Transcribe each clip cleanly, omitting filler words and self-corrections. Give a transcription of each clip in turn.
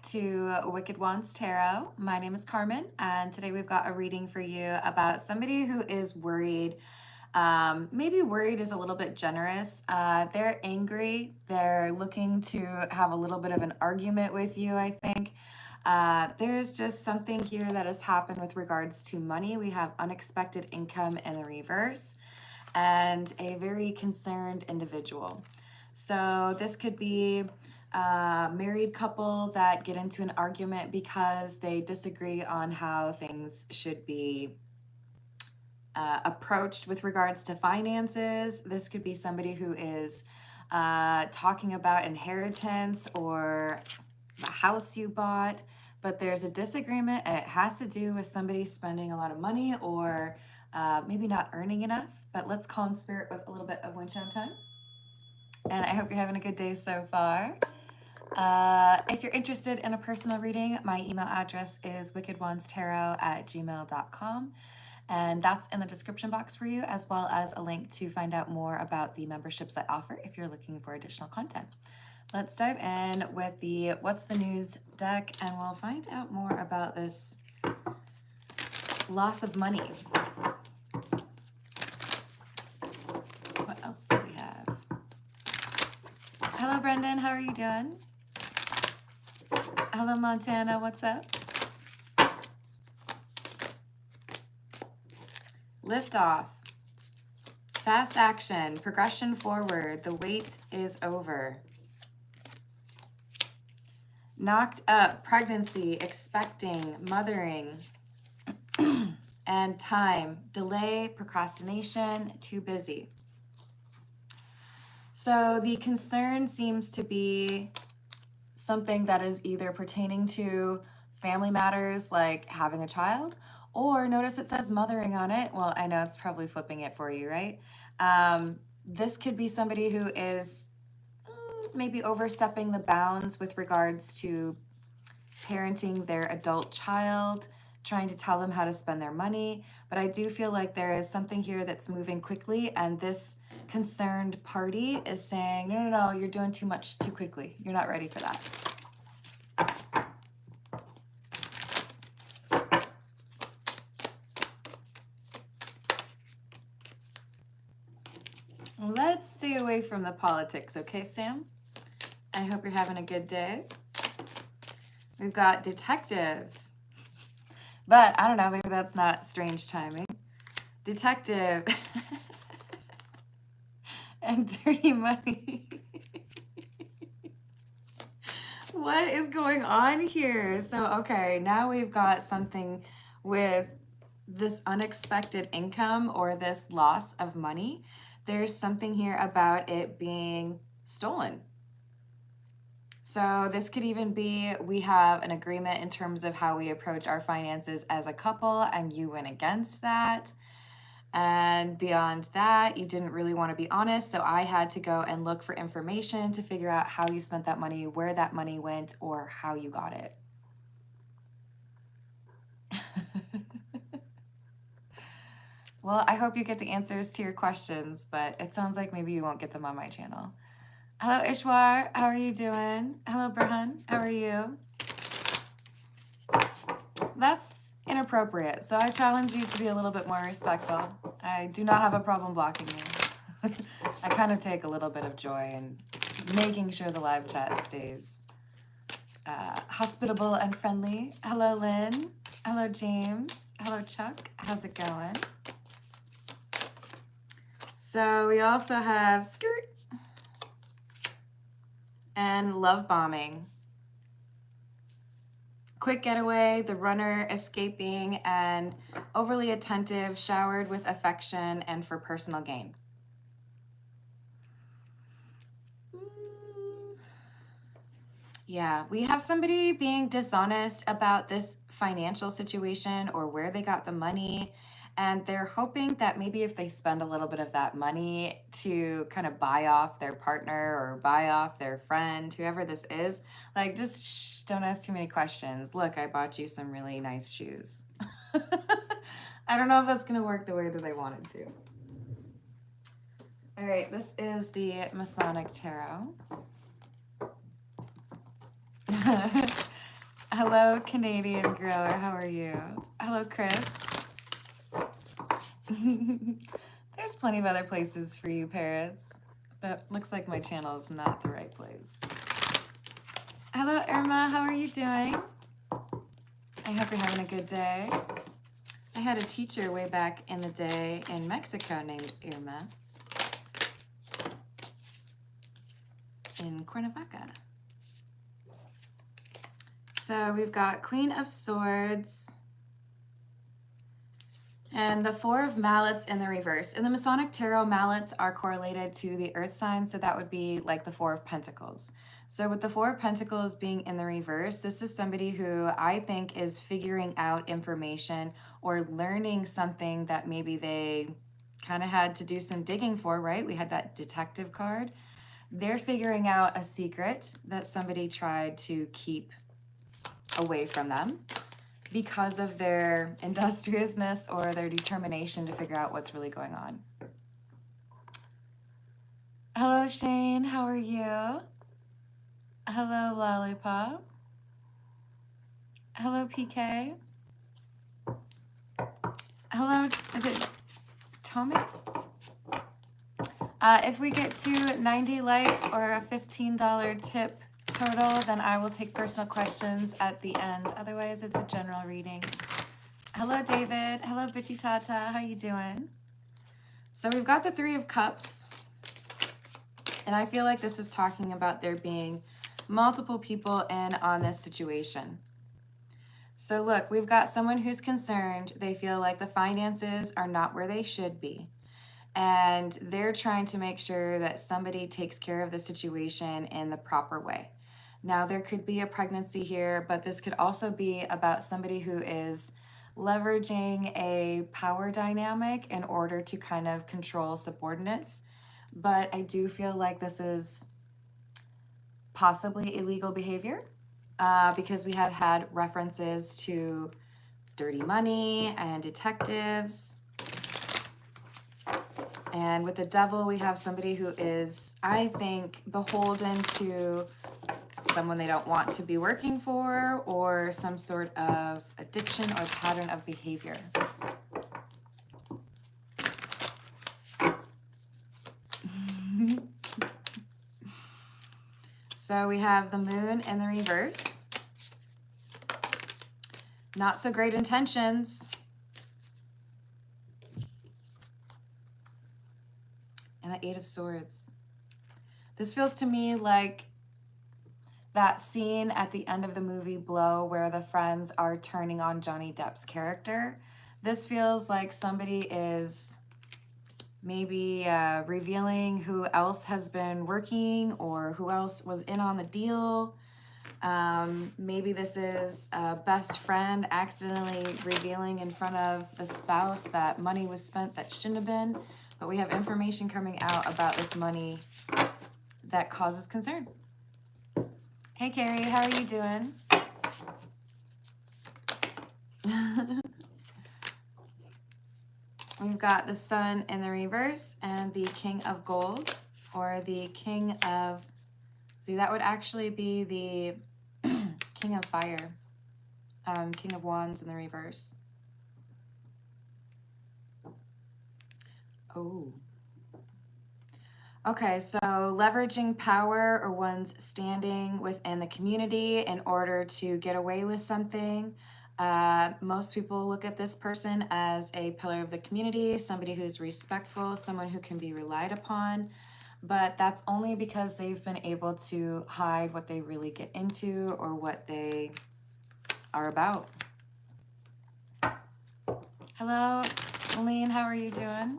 to Wicked Wands Tarot. My name is Carmen, and today we've got a reading for you about somebody who is worried. Maybe worried is a little bit generous. They're angry. They're looking to have a little bit of an argument with you, I think. There's just something here that has happened with regards to money. We have unexpected income in the reverse and a very concerned individual. So this could be a married couple that get into an argument because they disagree on how things should be approached with regards to finances. This could be somebody who is talking about inheritance or the house you bought, but there's a disagreement and it has to do with somebody spending a lot of money or maybe not earning enough. But let's call in spirit with a little bit of wind chime time. And I hope you're having a good day so far. If you're interested in a personal reading, my email address is wickedwandstarot@gmail.com. And that's in the description box for you, as well as a link to find out more about the memberships I offer if you're looking for additional content. Let's dive in with the What's the News deck, and we'll find out more about this loss of money. What else do we have? Hello, Brendan. How are you doing? Hello, Montana. What's up? Lift off. Fast action. Progression forward. The wait is over. Knocked up. Pregnancy. Expecting. Mothering. And time. Delay. Procrastination. Too busy. So the concern seems to be something that is either pertaining to family matters like having a child, or notice it says mothering on it. Well, I know it's probably flipping it for you, right? This could be somebody who is maybe overstepping the bounds with regards to parenting their adult child, trying to tell them how to spend their money. But I do feel like there is something here that's moving quickly, and this concerned party is saying, no, you're doing too much too quickly. You're not ready for that. Let's stay away from the politics, okay, Sam? I hope you're having a good day. We've got detective. But I don't know, maybe that's not strange timing. Detective and dirty money. What is going on here? So, okay, now we've got something with this unexpected income or this loss of money. There's something here about it being stolen. So this could even be, we have an agreement in terms of how we approach our finances as a couple, and you went against that. And beyond that, you didn't really want to be honest, so I had to go and look for information to figure out how you spent that money, where that money went, or how you got it. Well, I hope you get the answers to your questions, but it sounds like maybe you won't get them on my channel. Hello, Ishwar. How are you doing? Hello, Burhan. How are you? That's inappropriate, so I challenge you to be a little bit more respectful. I do not have a problem blocking you. I kind of take a little bit of joy in making sure the live chat stays hospitable and friendly. Hello, Lynn. Hello, James. Hello, Chuck. How's it going? So we also have skirt and love bombing. Quick getaway, the runner escaping, and overly attentive, showered with affection and for personal gain. Yeah, we have somebody being dishonest about this financial situation or where they got the money. And they're hoping that maybe if they spend a little bit of that money to kind of buy off their partner or buy off their friend, whoever this is, like just don't ask too many questions. Look, I bought you some really nice shoes. I don't know if that's going to work the way that they want it to. All right, this is the Masonic Tarot. Hello, Canadian grower. How are you? Hello, Chris. There's plenty of other places for you, Paris. But looks like my channel is not the right place. Hello, Irma. How are you doing? I hope you're having a good day. I had a teacher way back in the day in Mexico named Irma in Cuernavaca. So we've got Queen of Swords and the Four of Mallets in the reverse. In the Masonic Tarot, mallets are correlated to the earth sign, so that would be like the Four of Pentacles. So with the Four of Pentacles being in the reverse, this is somebody who I think is figuring out information or learning something that maybe they kind of had to do some digging for, right? We had that detective card. They're figuring out a secret that somebody tried to keep away from them because of their industriousness or their determination to figure out what's really going on. Hello, Shane. How are you? Hello, Lollipop. Hello, PK. Hello, is it Tommy? If we get to 90 likes or a $15 tip total, then I will take personal questions at the end. Otherwise, it's a general reading. Hello, David. Hello, Bitchy Tata. How you doing? So we've got the Three of Cups. And I feel like this is talking about there being multiple people in on this situation. So look, we've got someone who's concerned. They feel like the finances are not where they should be. And they're trying to make sure that somebody takes care of the situation in the proper way. Now, there could be a pregnancy here, but this could also be about somebody who is leveraging a power dynamic in order to kind of control subordinates. But I do feel like this is possibly illegal behavior because we have had references to dirty money and detectives. And with the Devil, we have somebody who is, I think, beholden to someone they don't want to be working for or some sort of addiction or pattern of behavior. So we have the Moon in the reverse. Not so great intentions. And the Eight of Swords. This feels to me like that scene at the end of the movie Blow where the friends are turning on Johnny Depp's character. This feels like somebody is maybe revealing who else has been working or who else was in on the deal. Maybe this is a best friend accidentally revealing in front of the spouse that money was spent that shouldn't have been. But we have information coming out about this money that causes concern. Hey, Carrie, how are you doing? We've got the Sun in the reverse and the King of Gold, or the King of, see, that would actually be the King of Fire, King of Wands in the reverse. Oh. Okay, so leveraging power or one's standing within the community in order to get away with something. Most people look at this person as a pillar of the community, somebody who's respectful, someone who can be relied upon, but that's only because they've been able to hide what they really get into or what they are about. Hello, Aline, how are you doing?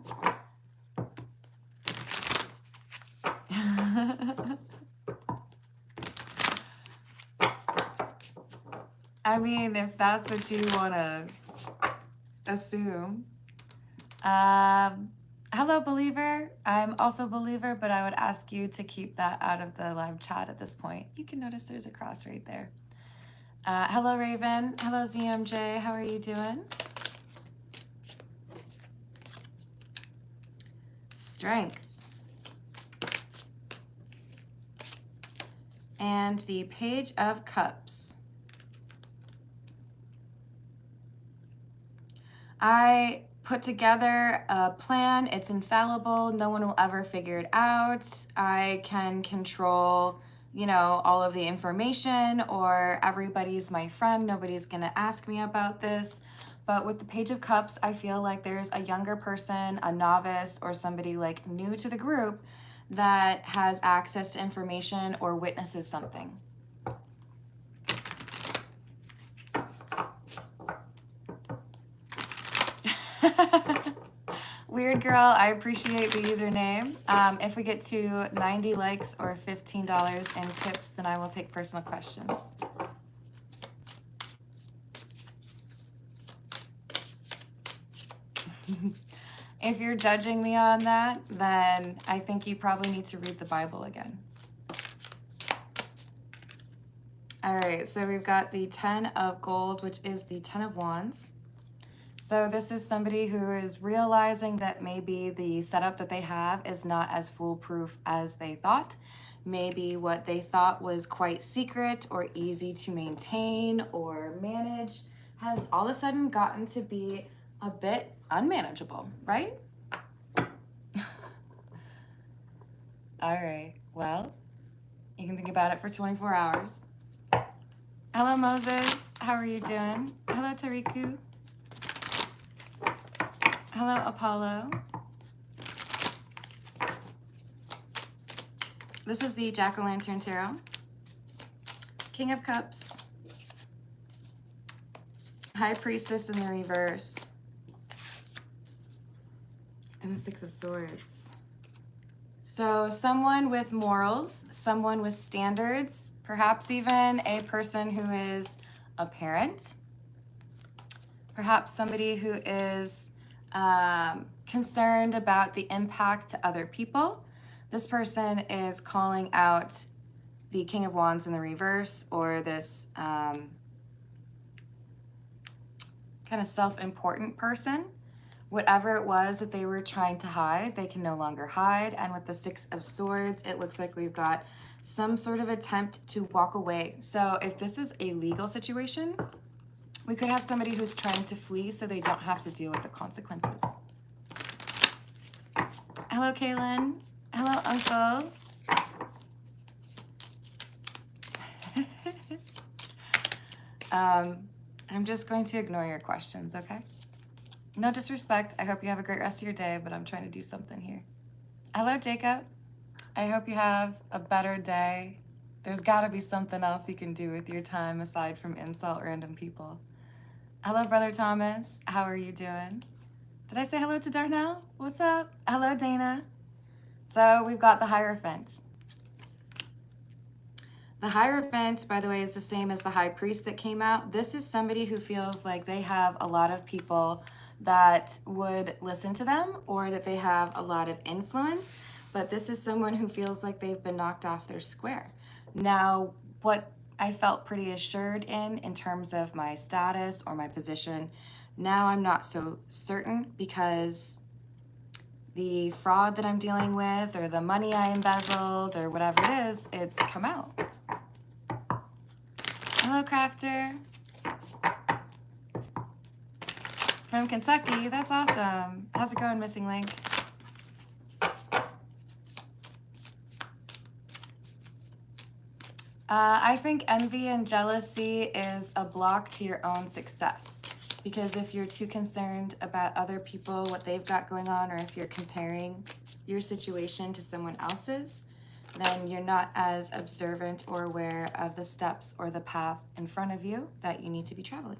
I mean, if that's what you want to assume. Hello, Believer. I'm also Believer, but I would ask you to keep that out of the live chat at this point. You can notice there's a cross right there. Hello, Raven. Hello, ZMJ. How are you doing? Strength. And the Page of Cups. I put together a plan. It's infallible. No one will ever figure it out. I can control, you know, all of the information, or everybody's my friend. Nobody's going to ask me about this. But with the Page of Cups, I feel like there's a younger person, a novice, or somebody like new to the group that has access to information or witnesses something. Weird Girl, I appreciate the username. If we get to 90 likes or $15 in tips, then I will take personal questions. If you're judging me on that, then I think you probably need to read the Bible again. All right, so we've got the 10 of Gold, which is the 10 of Wands. So this is somebody who is realizing that maybe the setup that they have is not as foolproof as they thought. Maybe what they thought was quite secret or easy to maintain or manage has all of a sudden gotten to be a bit unmanageable, right? All right, well, you can think about it for 24 hours. Hello, Moses. How are you doing? Hello, Tariku. Hello, Apollo. This is the Jack-o'-lantern tarot. King of Cups. High Priestess in the reverse. And the Six of Swords. So someone with morals, someone with standards, perhaps even a person who is a parent. Perhaps somebody who is concerned about the impact to other people. This person is calling out the King of Wands in the reverse, or this kind of self-important person. Whatever it was that they were trying to hide, they can no longer hide. And with the Six of Swords, it looks like we've got some sort of attempt to walk away. So if this is a legal situation, we could have somebody who's trying to flee so they don't have to deal with the consequences. Hello, Kaylin. Hello, Uncle. I'm just going to ignore your questions, okay? No disrespect. I hope you have a great rest of your day, but I'm trying to do something here. Hello, Jacob. I hope you have a better day. There's got to be something else you can do with your time aside from insult random people. Hello, Brother Thomas. How are you doing? Did I say hello to Darnell? What's up? Hello, Dana. So we've got the Hierophant. The Hierophant, by the way, is the same as the High Priest that came out. This is somebody who feels like they have a lot of people that would listen to them, or that they have a lot of influence, but this is someone who feels like they've been knocked off their square. Now, what I felt pretty assured in terms of my status or my position, now I'm not so certain, because the fraud that I'm dealing with, or the money I embezzled, or whatever it is, it's come out. Hello, Crafter. From Kentucky, that's awesome. How's it going, Missing Link? I think envy and jealousy is a block to your own success. Because if you're too concerned about other people, what they've got going on, or if you're comparing your situation to someone else's, then you're not as observant or aware of the steps or the path in front of you that you need to be traveling.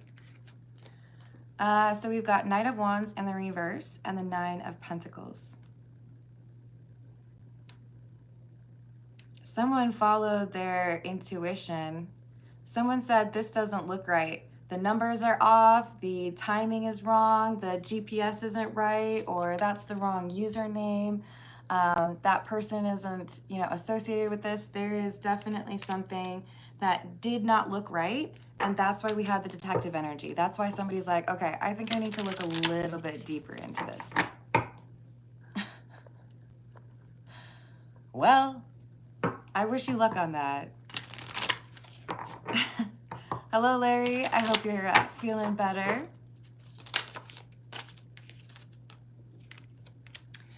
So we've got Knight of Wands in the reverse and the Nine of Pentacles. Someone followed their intuition. Someone said, this doesn't look right. The numbers are off, the timing is wrong, the GPS isn't right, or that's the wrong username. That person isn't, associated with this. There is definitely something that did not look right. And that's why we had the detective energy. That's why somebody's like, okay, I think I need to look a little bit deeper into this. Well, I wish you luck on that. Hello, Larry. I hope you're feeling better.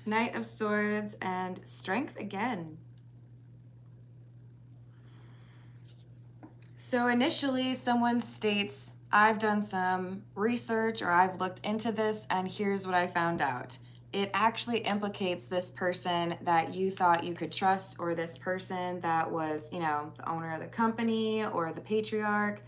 Knight of Swords and Strength again. So initially someone states, I've done some research or I've looked into this and here's what I found out. It actually implicates this person that you thought you could trust, or this person that was, you know, the owner of the company or the patriarch.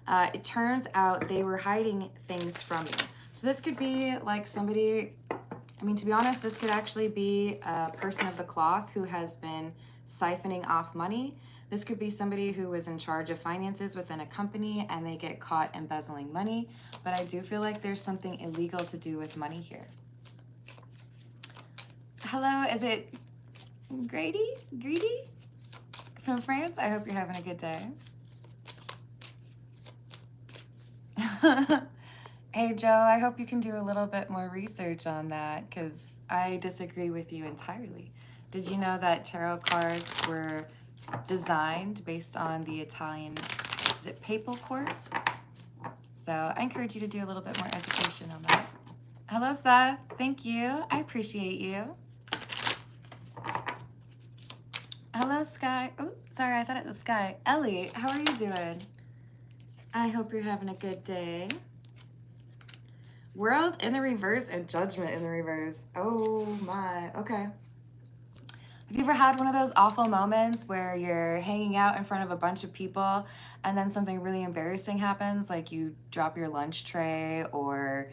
It turns out they were hiding things from you. So this could be like somebody, I mean, to be honest, this could actually be a person of the cloth who has been siphoning off money. This could be somebody who was in charge of finances within a company and they get caught embezzling money. But I do feel like there's something illegal to do with money here. Hello, is it Greedy from France? I hope you're having a good day. Hey Joe, I hope you can do a little bit more research on that because I disagree with you entirely. Did you know that tarot cards were designed based on the Italian, is it papal court? So I encourage you to do a little bit more education on that. Hello Seth, thank you. I appreciate you. Hello Sky. Oh, sorry, I thought it was Sky. Ellie, how are you doing? I hope you're having a good day. World in the reverse and Judgment in the reverse. Oh my, okay. Have you ever had one of those awful moments where you're hanging out in front of a bunch of people and then something really embarrassing happens, like you drop your lunch tray or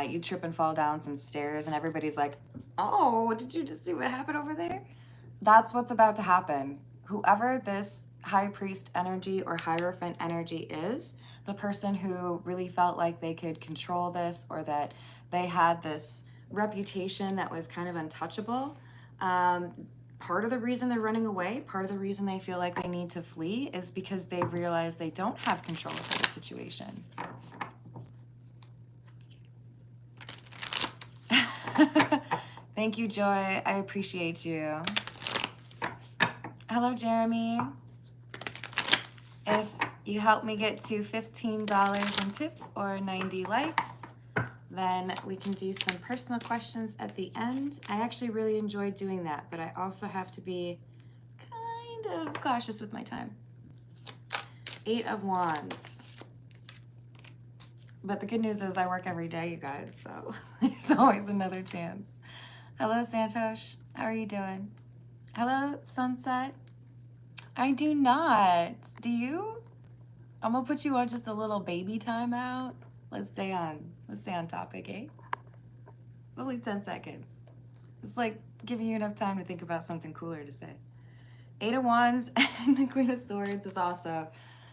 you trip and fall down some stairs and everybody's like, oh, did you just see what happened over there? That's what's about to happen. Whoever this high priest energy or hierophant energy is, the person who really felt like they could control this or that they had this reputation that was kind of untouchable, part of the reason they're running away, part of the reason they feel like they need to flee is because they realize they don't have control over the situation. Thank you, Joy. I appreciate you. Hello, Jeremy. If you help me get to $15 in tips or 90 likes, then we can do some personal questions at the end. I actually really enjoy doing that, but I also have to be kind of cautious with my time. 8 of Wands. But the good news is I work every day, you guys, so there's always another chance. Hello, Santosh. How are you doing? Hello, Sunset. I do not. Do you? I'm gonna put you on just a little baby timeout. Let's stay on topic, eh? It's only 10 seconds. It's like giving you enough time to think about something cooler to say. 8 of Wands and the Queen of Swords is also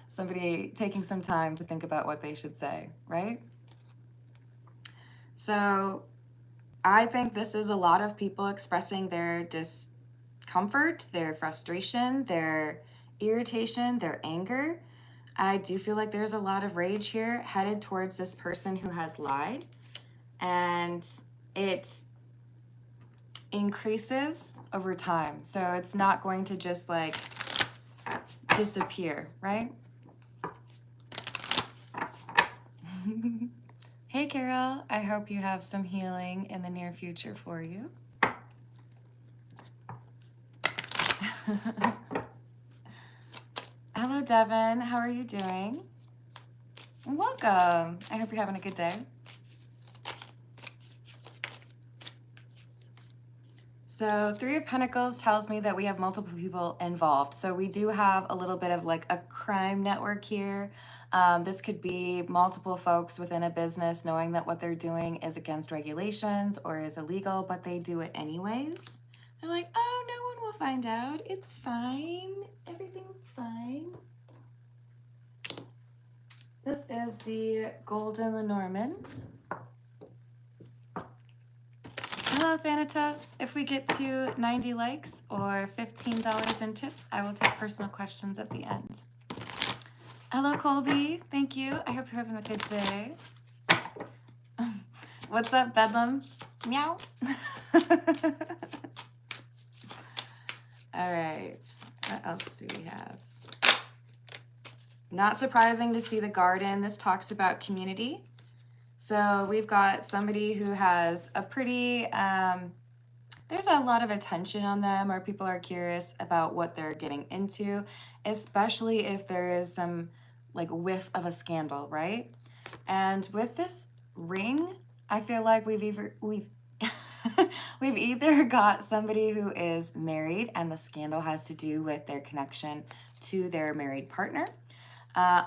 somebody taking some time to think about what they should say, right? So I think this is a lot of people expressing their discomfort, their frustration, their irritation, their anger. I do feel like there's a lot of rage here headed towards this person who has lied, and it increases over time. So it's not going to just like disappear, right? Hey Carol, I hope you have some healing in the near future for you. Hello, Devin. How are you doing? Welcome. I hope you're having a good day. So 3 of Pentacles tells me that we have multiple people involved. So we do have a little bit of like a crime network here. This could be multiple folks within a business knowing that what they're doing is against regulations or is illegal, but they do it anyways. They're like, oh, no one will find out. It's fine. Everything's fine. This is the Golden Lenormand. Hello, Thanatos. If we get to 90 likes or $15 in tips, I will take personal questions at the end. Hello, Colby. Thank you. I hope you're having a good day. What's up, Bedlam? Meow. All right. What else do we have? Not surprising to see the garden. This talks about community. So we've got somebody who has a pretty there's a lot of attention on them, or people are curious about what they're getting into, especially if there is some like whiff of a scandal, right? And with this ring, I feel like we've we've either got somebody who is married and the scandal has to do with their connection to their married partner,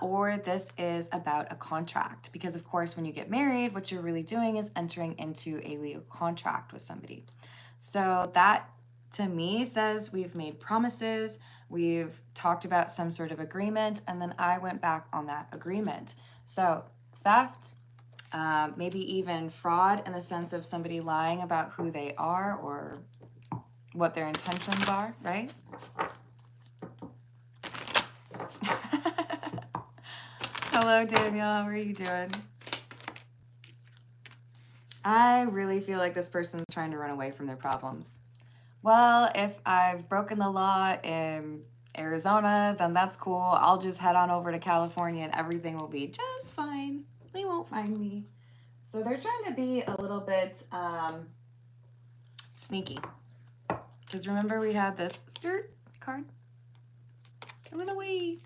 or this is about a contract. Because, of course, when you get married, what you're really doing is entering into a legal contract with somebody. So that, to me, says we've made promises, we've talked about some sort of agreement, and then I went back on that agreement. So theft, maybe even fraud in the sense of somebody lying about who they are or what their intentions are, right? Hello, Daniel. How are you doing? I really feel like this person's trying to run away from their problems. Well, if I've broken the law in Arizona, then that's cool. I'll just head on over to California and everything will be just fine. They won't find me. So they're trying to be a little bit sneaky. Because remember we had this skirt card? It went away.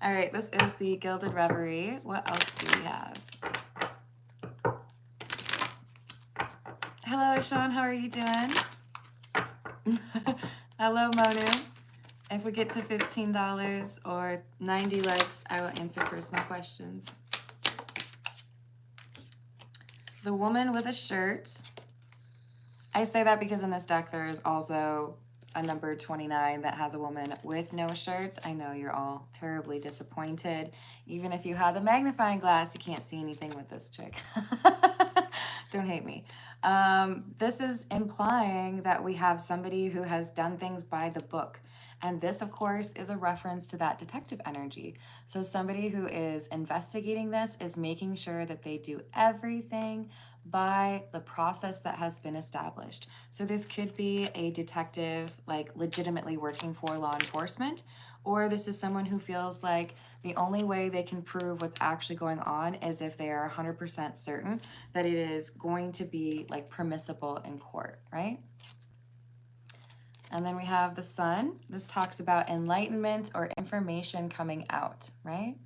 All right, this is the Gilded Reverie. What else do we have? Hello, Sean. How are you doing? Hello, Monu. If we get to $15 or 90 likes, I will answer personal questions. The woman with a shirt. I say that because in this deck there is also a number 29 that has a woman with no shirts. I know you're all terribly disappointed. Even if you have the magnifying glass, you can't see anything with this chick. Don't hate me. This is implying that we have somebody who has done things by the book. And this, of course, is a reference to that detective energy. So somebody who is investigating this is making sure that they do everything by the process that has been established. So this could be a detective like legitimately working for law enforcement, or this is someone who feels like the only way they can prove what's actually going on is if they are 100% certain that it is going to be like permissible in court, right? And then we have the Sun. This talks about enlightenment or information coming out, right?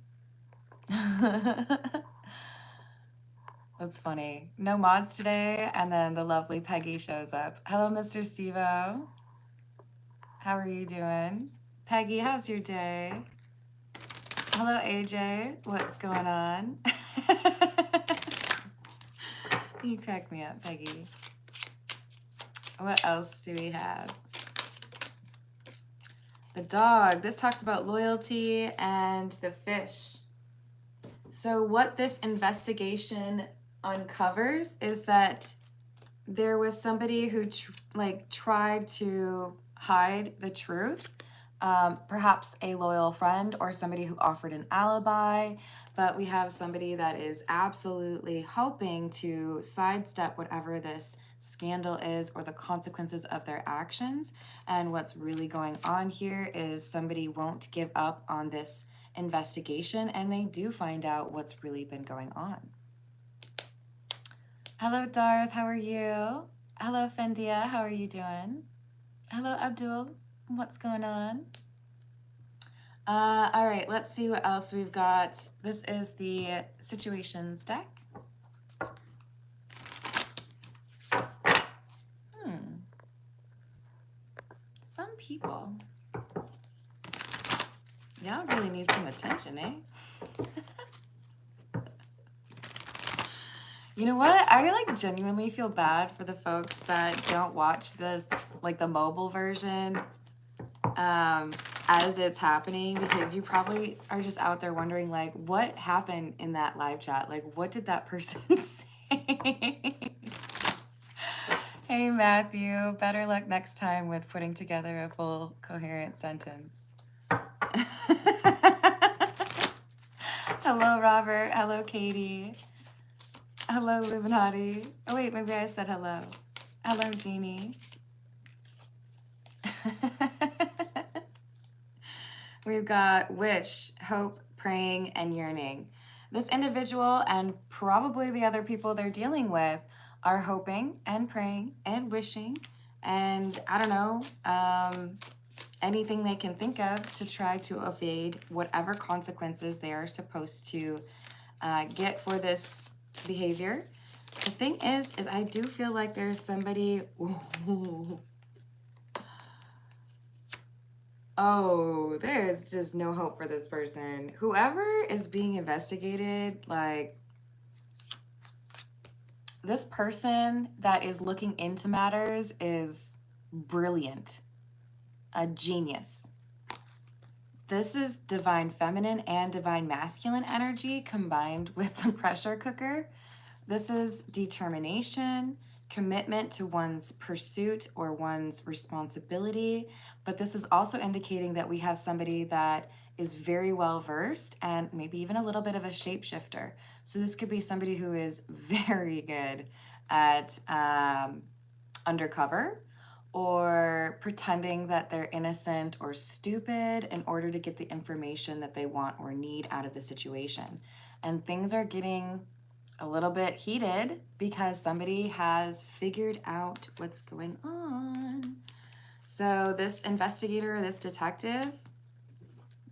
That's funny. No mods today, and then the lovely Peggy shows up. Hello, Mr. Stevo. How are you doing? Peggy, how's your day? Hello, AJ. What's going on? You crack me up, Peggy. What else do we have? The dog. This talks about loyalty and the fish. So what this investigation uncovers is that there was somebody who tried to hide the truth, perhaps a loyal friend or somebody who offered an alibi, but we have somebody that is absolutely hoping to sidestep whatever this scandal is or the consequences of their actions. And what's really going on here is somebody won't give up on this investigation and they do find out what's really been going on. Hello, Darth. How are you? Hello, Fendia. How are you doing? Hello, Abdul. What's going on? All right, let's see what else we've got. This is the situations deck. Some people. Y'all really need some attention, eh? You know what? I like genuinely feel bad for the folks that don't watch the mobile version as it's happening, because you probably are just out there wondering like what happened in that live chat? Like what did that person say? Hey Matthew, better luck next time with putting together a full coherent sentence. Hello Robert, hello Katie. Hello, Illuminati. Oh, wait, maybe I said hello. Hello, Jeannie. We've got wish, hope, praying, and yearning. This individual and probably the other people they're dealing with are hoping and praying and wishing and I don't know, anything they can think of to try to evade whatever consequences they are supposed to get for this behavior. The thing is I do feel like there's somebody, ooh, oh, there's just no hope for this person. Whoever is being investigated, like, this person that is looking into matters is brilliant, a genius. This is divine feminine and divine masculine energy combined with the pressure cooker. This is determination, commitment to one's pursuit or one's responsibility. But this is also indicating that we have somebody that is very well versed and maybe even a little bit of a shapeshifter. So this could be somebody who is very good at undercover or pretending that they're innocent or stupid in order to get the information that they want or need out of the situation. And things are getting a little bit heated because somebody has figured out what's going on. So this investigator, this detective,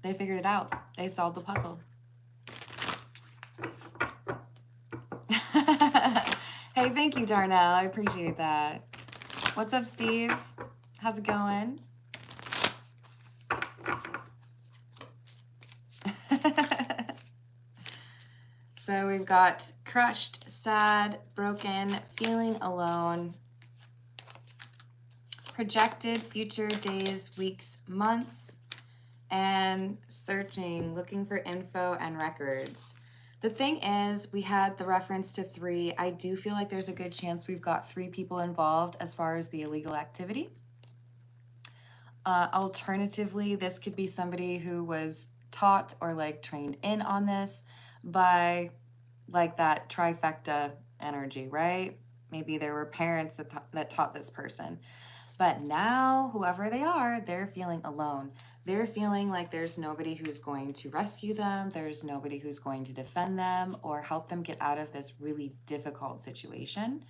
they figured it out. They solved the puzzle. Hey, thank you, Darnell. I appreciate that. What's up, Steve? How's it going? So we've got crushed, sad, broken, feeling alone, projected future days, weeks, months, and searching, looking for info and records. The thing is, we had the reference to 3. I do feel like there's a good chance we've got 3 people involved as far as the illegal activity. Alternatively, this could be somebody who was taught or like trained in on this by like that trifecta energy, right? Maybe there were parents that taught this person. But now, whoever they are, they're feeling alone. They're feeling like there's nobody who's going to rescue them. There's nobody who's going to defend them or help them get out of this really difficult situation.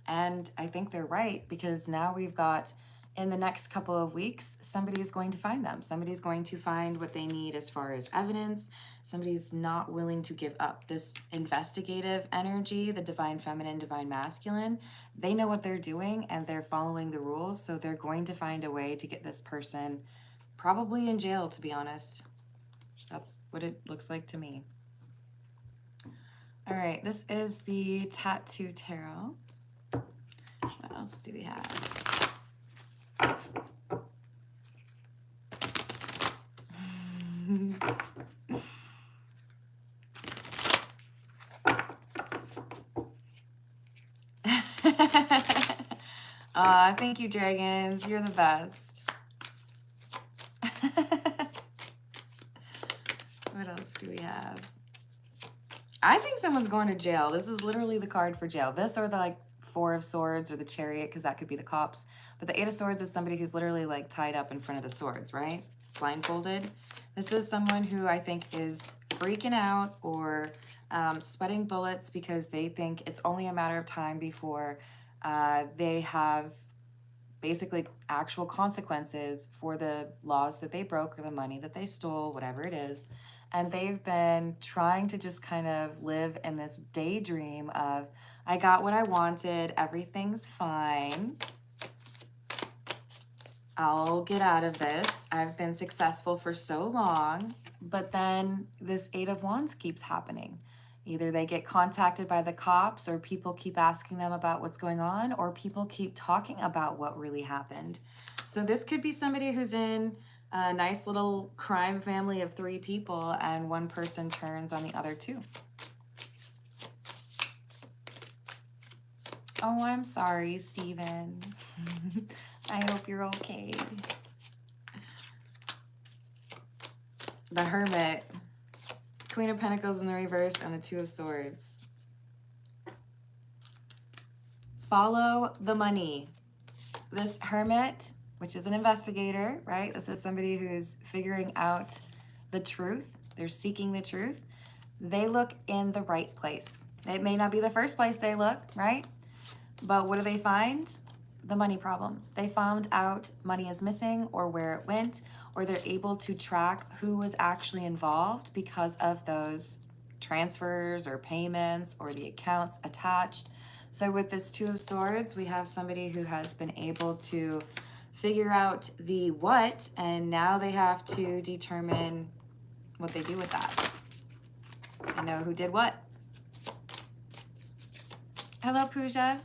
And I think they're right, because now we've got, in the next couple of weeks, somebody's going to find them. Somebody's going to find what they need as far as evidence. Somebody's not willing to give up. This investigative energy, the divine feminine, divine masculine, they know what they're doing and they're following the rules. So they're going to find a way to get this person probably in jail, to be honest. That's what it looks like to me. All right, this is the Tattoo Tarot. What else do we have? Thank you, dragons. You're the best. What else do we have? I think someone's going to jail. This is literally the card for jail. This or the like 4 of Swords or the Chariot, because that could be the cops. But the 8 of Swords is somebody who's literally like tied up in front of the swords, right? Blindfolded. This is someone who I think is freaking out or sweating bullets because they think it's only a matter of time before they have basically actual consequences for the laws that they broke or the money that they stole, whatever it is. And they've been trying to just kind of live in this daydream of, I got what I wanted, everything's fine, I'll get out of this, I've been successful for so long. But then this 8 of Wands keeps happening. Either they get contacted by the cops, or people keep asking them about what's going on, or people keep talking about what really happened. So this could be somebody who's in a nice little crime family of 3 people, and one person turns on the other 2. Oh, I'm sorry, Steven. I hope you're okay. The Hermit. Queen of Pentacles in the reverse and the 2 of Swords. Follow the money. This Hermit, which is an investigator, right? This is somebody who's figuring out the truth. They're seeking the truth. They look in the right place. It may not be the first place they look, right? But what do they find? The money problems. They found out money is missing or where it went, or they're able to track who was actually involved because of those transfers or payments or the accounts attached. So with this Two of Swords, we have somebody who has been able to figure out the what, and now they have to determine what they do with that. I know who did what. Hello, Pooja.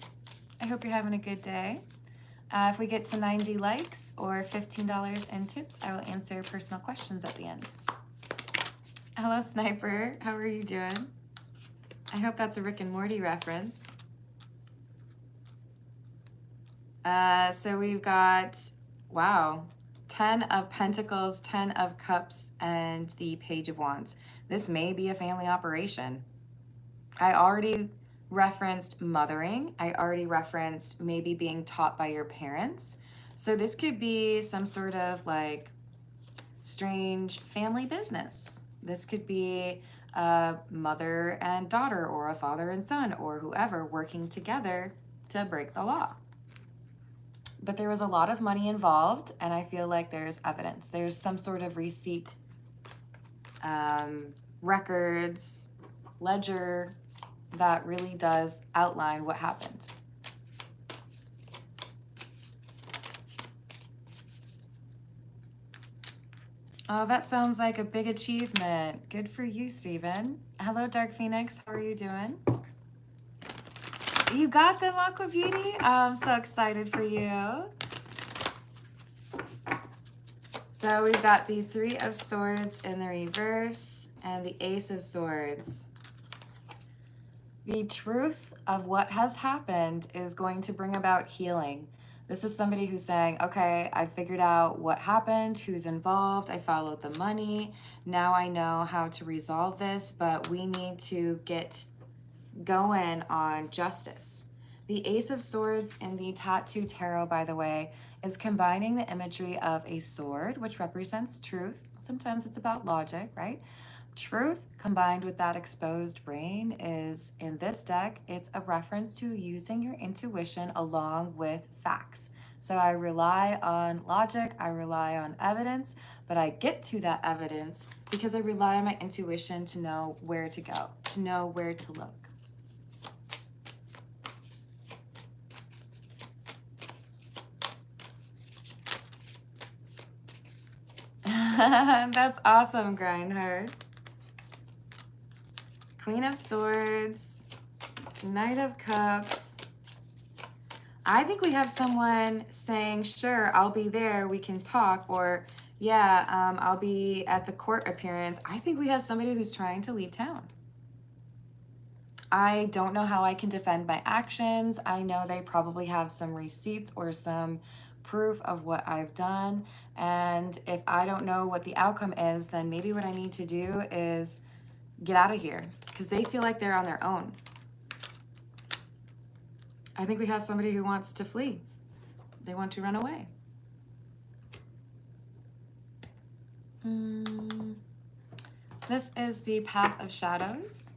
I hope you're having a good day. If we get to 90 likes or $15 in tips, I will answer personal questions at the end. Hello, Sniper. How are you doing? I hope that's a Rick and Morty reference. So we've got, wow, 10 of Pentacles, 10 of Cups, and the Page of Wands. This may be a family operation. I already referenced mothering. I already referenced maybe being taught by your parents. So this could be some sort of like strange family business. This could be a mother and daughter or a father and son or whoever working together to break the law. But there was a lot of money involved, and I feel like there's evidence. There's some sort of receipt, records, ledger, that really does outline what happened. Oh, that sounds like a big achievement. Good for you, Steven. Hello, Dark Phoenix. How are you doing? You got them, Aqua Beauty? I'm so excited for you. So we've got the Three of Swords in the reverse and the Ace of Swords. The truth of what has happened is going to bring about healing. This is somebody who's saying, okay, I figured out what happened, who's involved, I followed the money, now I know how to resolve this, but we need to get going on justice. The Ace of Swords in the Tattoo Tarot, by the way, is combining the imagery of a sword, which represents truth. Sometimes it's about logic, right? Truth combined with that exposed brain is, in this deck, it's a reference to using your intuition along with facts. So I rely on logic, I rely on evidence, but I get to that evidence because I rely on my intuition to know where to go, to know where to look. That's awesome, Grindhard. Queen of Swords, Knight of Cups. I think we have someone saying, sure, I'll be there, we can talk, or yeah, I'll be at the court appearance. I think we have somebody who's trying to leave town. I don't know how I can defend my actions. I know they probably have some receipts or some proof of what I've done. And if I don't know what the outcome is, then maybe what I need to do is get out of here because they feel like they're on their own. I think we have somebody who wants to flee. They want to run away. This is the Path of Shadows.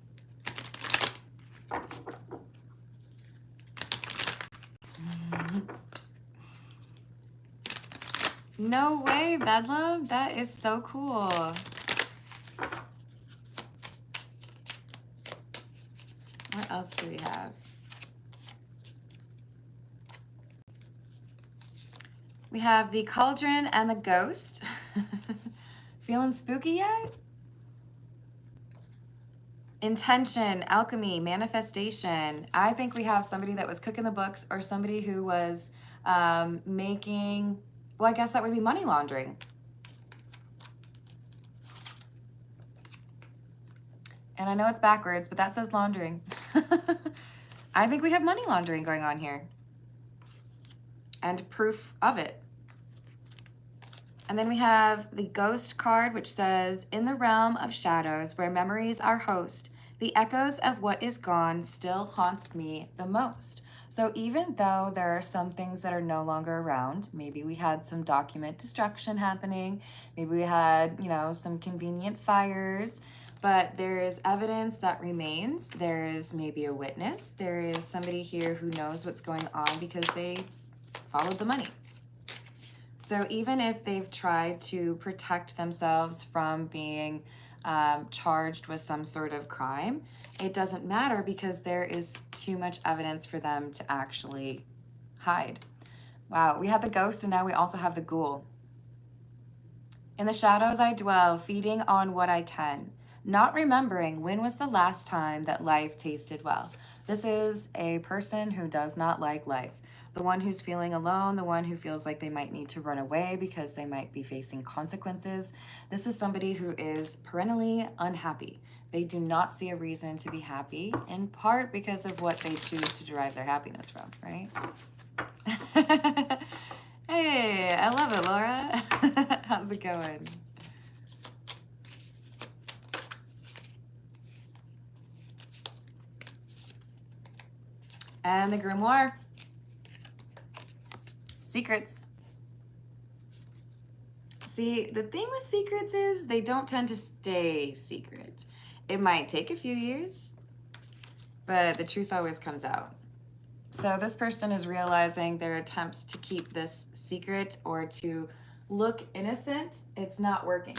No way, Bedlam. That is so cool. What else do we have? We have the Cauldron and the Ghost. Feeling spooky yet? Intention, alchemy, manifestation. I think we have somebody that was cooking the books or somebody who was making, well, I guess that would be money laundering. And I know it's backwards, but that says laundering. I think we have money laundering going on here. And proof of it. And then we have the Ghost card, which says, in the realm of shadows where memories are host, the echoes of what is gone still haunts me the most. So even though there are some things that are no longer around, maybe we had some document destruction happening, maybe we had, you know, some convenient fires, but there is evidence that remains. There is maybe a witness. There is somebody here who knows what's going on because they followed the money. So even if they've tried to protect themselves from being charged with some sort of crime, it doesn't matter because there is too much evidence for them to actually hide. Wow, we had the ghost and now we also have the ghoul. In the shadows I dwell, feeding on what I can, not remembering when was the last time that life tasted well. This is a person who does not like life. The one who's feeling alone, the one who feels like they might need to run away because they might be facing consequences. This is somebody who is perennially unhappy. They do not see a reason to be happy, in part because of what they choose to derive their happiness from, right? Hey, I love it, Laura. How's it going? And the grimoire. Secrets. See, the thing with secrets is they don't tend to stay secret. It might take a few years, but the truth always comes out. So this person is realizing their attempts to keep this secret or to look innocent, it's not working.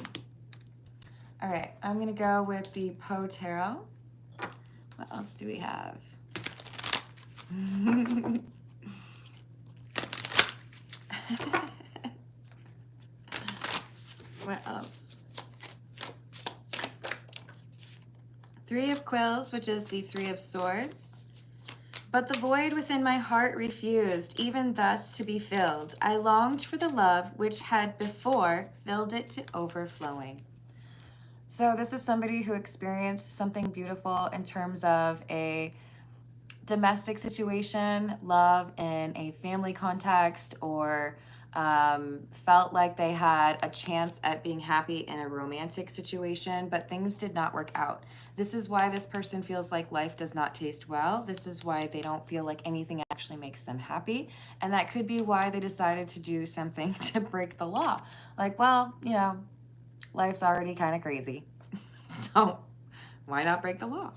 All right, I'm gonna go with the Poe Tarot. What else do we have? What else? Three of Quills, which is the Three of Swords. But the void within my heart refused, even thus to be filled. I longed for the love which had before filled it to overflowing. So this is somebody who experienced something beautiful in terms of a domestic situation, love in a family context, or felt like they had a chance at being happy in a romantic situation, but things did not work out. This is why this person feels like life does not taste well. This is why they don't feel like anything actually makes them happy. And that could be why they decided to do something to break the law. Like, well, you know, life's already kind of crazy. So why not break the law?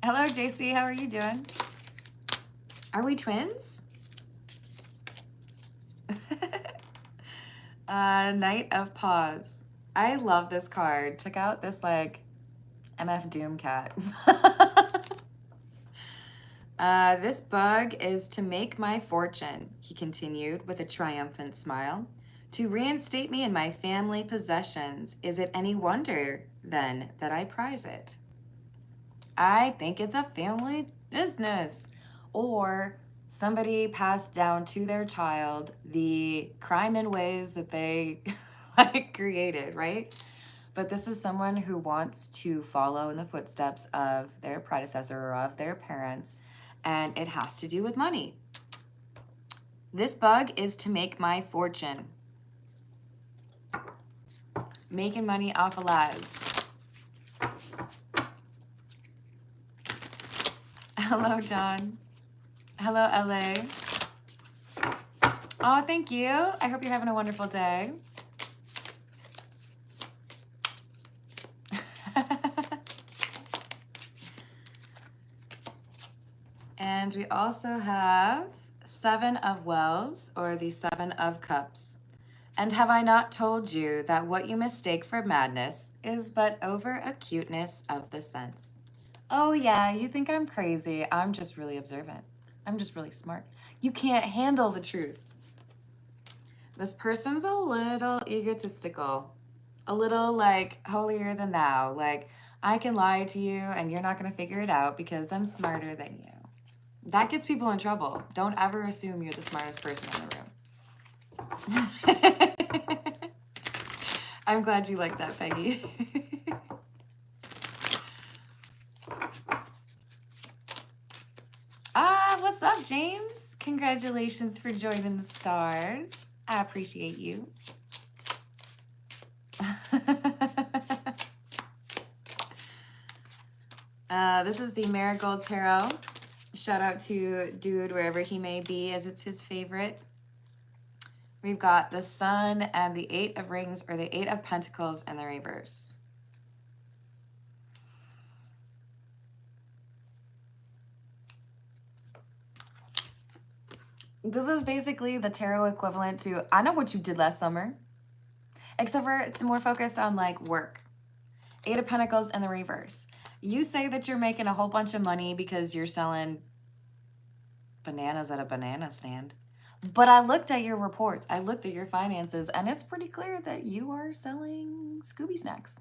Hello, JC. How are you doing? Are we twins? Knight of Paws. I love this card. Check out this like MF Doom cat. This bug is to make my fortune, he continued with a triumphant smile. To reinstate me in my family possessions. Is it any wonder, then, that I prize it? I think it's a family business. Or somebody passed down to their child the crime in ways that they like created, right? But this is someone who wants to follow in the footsteps of their predecessor or of their parents, and it has to do with money. This bug is to make my fortune. Making money off of lies. Hello, John. Hello, LA. Oh, thank you. I hope you're having a wonderful day. And we also have Seven of Wells, or the Seven of Cups. And have I not told you that what you mistake for madness is but over acuteness of the sense? Oh yeah, you think I'm crazy. I'm just really observant. I'm just really smart. You can't handle the truth. This person's a little egotistical, a little like holier than thou. Like, I can lie to you and you're not going to figure it out because I'm smarter than you. That gets people in trouble. Don't ever assume you're the smartest person in the room. I'm glad you like that, Peggy. What's up, James? Congratulations for joining the stars. I appreciate you. This is the Marigold Tarot. Shout out to Dude wherever he may be, as it's his favorite. We've got the Sun and the Eight of Rings, or the Eight of Pentacles in the reverse. This is basically the tarot equivalent to, I know what you did last summer, except for it's more focused on like work. Eight of Pentacles in the reverse. You say that you're making a whole bunch of money because you're selling bananas at a banana stand. But I looked at your reports, I looked at your finances, and it's pretty clear that you are selling Scooby snacks.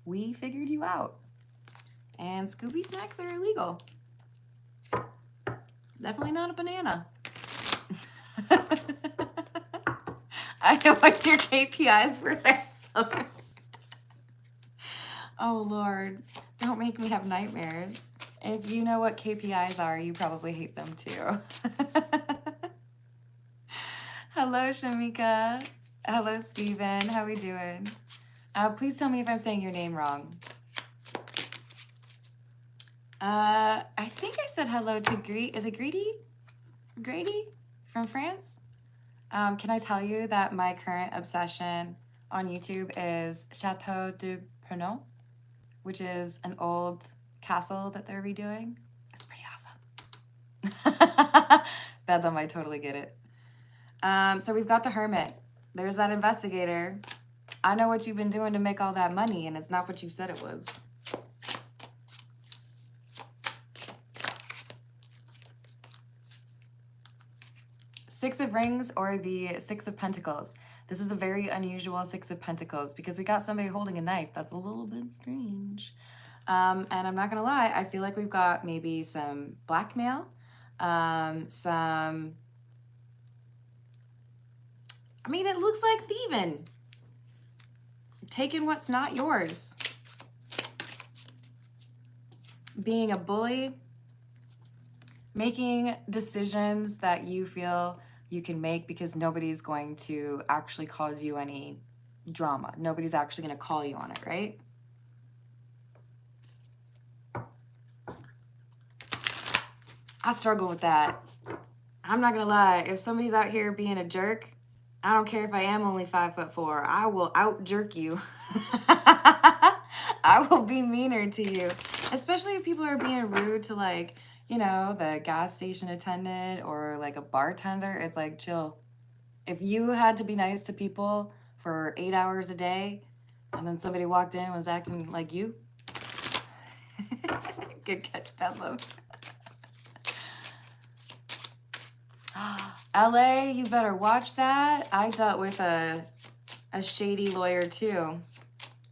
We figured you out. And Scooby snacks are illegal. Definitely not a banana. I know what your KPIs were this summer. Oh Lord, don't make me have nightmares. If you know what KPIs are, you probably hate them too. Hello, Shamika. Hello, Steven. How we doing? Please tell me if I'm saying your name wrong. I think I said hello to is it Greedy? Grady from France? Can I tell you that my current obsession on YouTube is Chateau de Pernod, which is an old castle that they're redoing. It's pretty awesome. Bedlam, I totally get it. So we've got the Hermit. There's that investigator. I know what you've been doing to make all that money, and it's not what you said it was. Six of Rings or the Six of Pentacles. This is a very unusual Six of Pentacles because we got somebody holding a knife. That's a little bit strange. And I'm not gonna lie, I feel like we've got maybe some blackmail, I mean, it looks like thieving. Taking what's not yours. Being a bully. Making decisions that you feel you can make because nobody's going to actually cause you any drama. Nobody's actually going to call you on it, right? I struggle with that. I'm not going to lie. If somebody's out here being a jerk, I don't care if I am only 5'4". I will out jerk you. I will be meaner to you. Especially if people are being rude to, like, you know, the gas station attendant or like a bartender. It's like, chill. If you had to be nice to people for 8 hours a day and then somebody walked in and was acting like you, good catch, Bedlam. LA, you better watch that. I dealt with a shady lawyer too.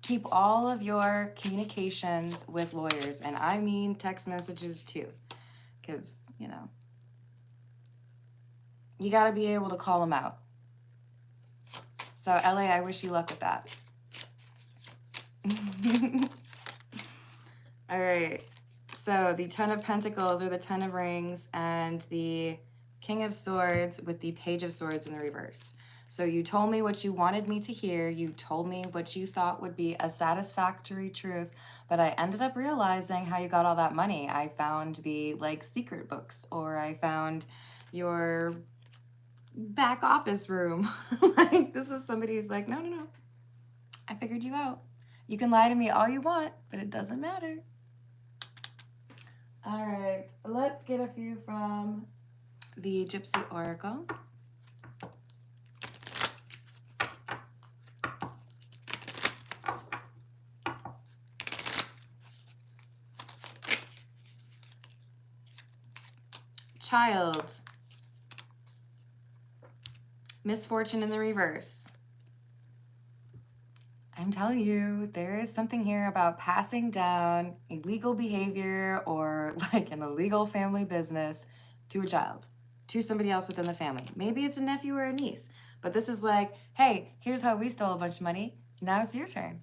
Keep all of your communications with lawyers, and I mean text messages too, because, you know, you got to be able to call them out. So LA, I wish you luck with that. All right. So the Ten of Pentacles or the Ten of Rings and the King of Swords with the Page of Swords in the reverse. So you told me what you wanted me to hear. You told me what you thought would be a satisfactory truth, but I ended up realizing how you got all that money. I found the like secret books, or I found your back office room. Like, this is somebody who's like, no, I figured you out. You can lie to me all you want, but it doesn't matter. All right, let's get a few from the Gypsy Oracle. Child. Misfortune in the reverse. I'm telling you, there is something here about passing down illegal behavior or like an illegal family business to a child, to somebody else within the family. Maybe it's a nephew or a niece, but this is like, hey, here's how we stole a bunch of money. Now it's your turn.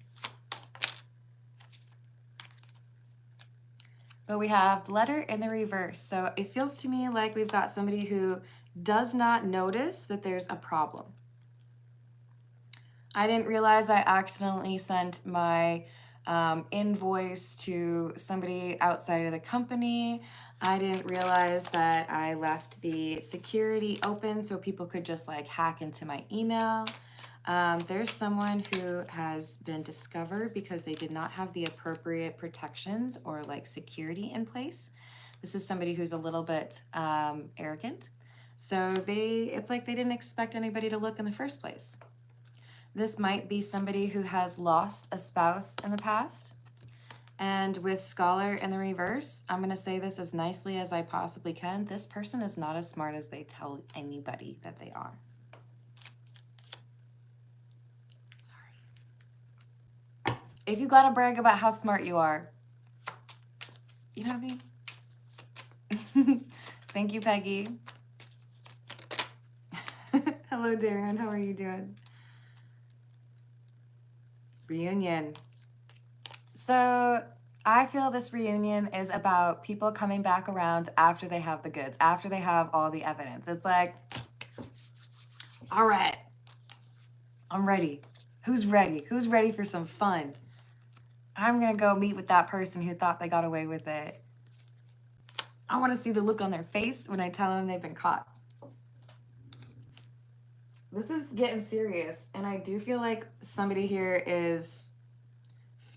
But we have letter in the reverse. So it feels to me like we've got somebody who does not notice that there's a problem. I didn't realize I accidentally sent my invoice to somebody outside of the company. I didn't realize that I left the security open so people could just like hack into my email. There's someone who has been discovered because they did not have the appropriate protections or like security in place. This is somebody who's a little bit arrogant. So it's like they didn't expect anybody to look in the first place. This might be somebody who has lost a spouse in the past. And with Scholar in the reverse, I'm going to say this as nicely as I possibly can. This person is not as smart as they tell anybody that they are. Sorry. If you got to brag about how smart you are, you know what I mean? Thank you, Peggy. Hello, Darren. How are you doing? Reunion. So I feel this reunion is about people coming back around after they have the goods, after they have all the evidence. It's like, all right, I'm ready. Who's ready? Who's ready for some fun? I'm going to go meet with that person who thought they got away with it. I want to see the look on their face when I tell them they've been caught. This is getting serious, and I do feel like somebody here is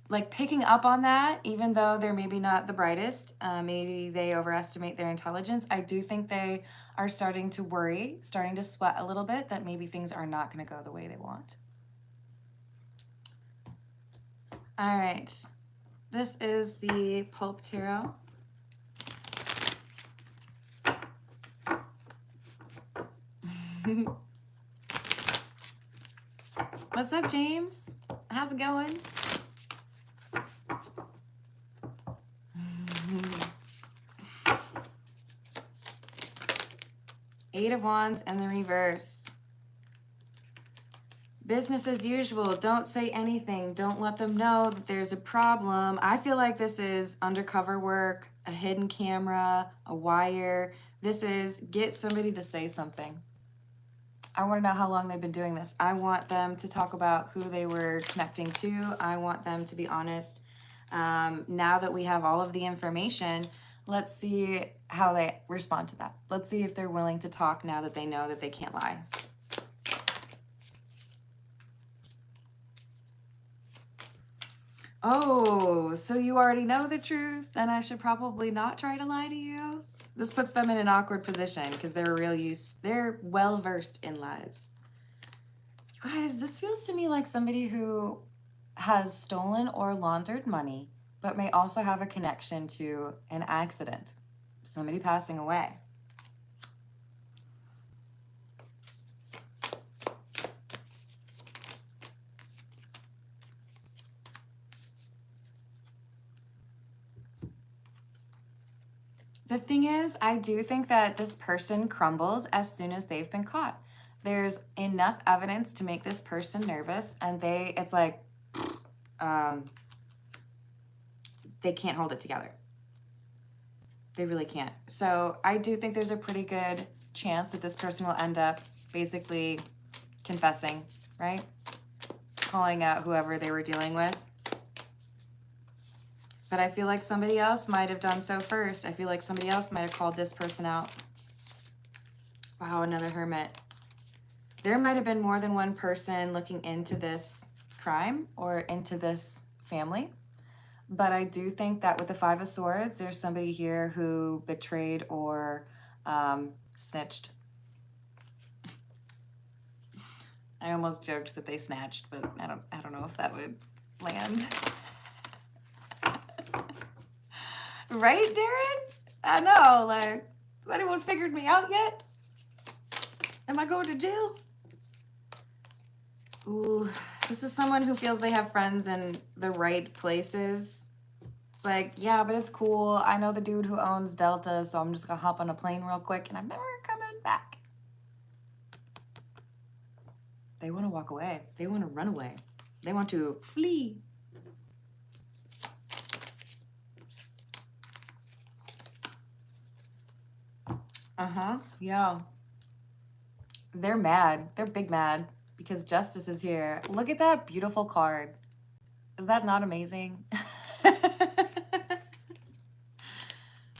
like picking up on that, even though they're maybe not the brightest. Maybe they overestimate their intelligence. I do think they are starting to worry, starting to sweat a little bit that maybe things are not going to go the way they want. All right, this is the Pulp Tarot. What's up, James? How's it going? Eight of Wands and the reverse. Business as usual. Don't say anything. Don't let them know that there's a problem. I feel like this is undercover work, a hidden camera, a wire. This is get somebody to say something. I want to know how long they've been doing this. I want them to talk about who they were connecting to. I want them to be honest. Now that we have all of the information, let's see how they respond to that. Let's see if they're willing to talk now that they know that they can't lie. Oh, so you already know the truth? Then I should probably not try to lie to you? This puts them in an awkward position because they're well versed in lies. You guys, this feels to me like somebody who has stolen or laundered money, but may also have a connection to an accident, somebody passing away. The thing is, I do think that this person crumbles as soon as they've been caught. There's enough evidence to make this person nervous, and it's like, they can't hold it together. They really can't. So I do think there's a pretty good chance that this person will end up basically confessing, right? Calling out whoever they were dealing with. But I feel like somebody else might have done so first. I feel like somebody else might have called this person out. Wow, another Hermit. There might have been more than one person looking into this crime or into this family. But I do think that with the Five of Swords, there's somebody here who betrayed or snitched. I almost joked that they snatched, but I don't know if that would land. Right, Darren? I know, like, has anyone figured me out yet? Am I going to jail? Ooh, this is someone who feels they have friends in the right places. It's like, yeah, but it's cool. I know the dude who owns Delta, so I'm just gonna hop on a plane real quick and I'm never coming back. They want to walk away. They want to run away. They want to flee. Yeah. They're mad. They're big mad because justice is here. Look at that beautiful card. Is that not amazing?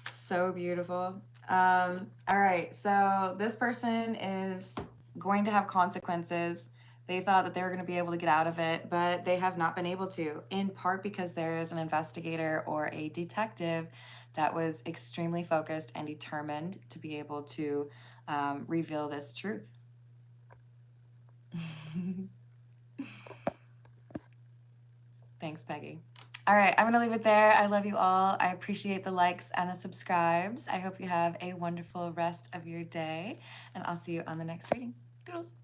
So beautiful. All right, so this person is going to have consequences. They thought that they were going to be able to get out of it, but they have not been able to, in part because there is an investigator or a detective that was extremely focused and determined to be able to reveal this truth. Thanks, Peggy. All right, I'm going to leave it there. I love you all. I appreciate the likes and the subscribes. I hope you have a wonderful rest of your day, and I'll see you on the next reading. Doodles.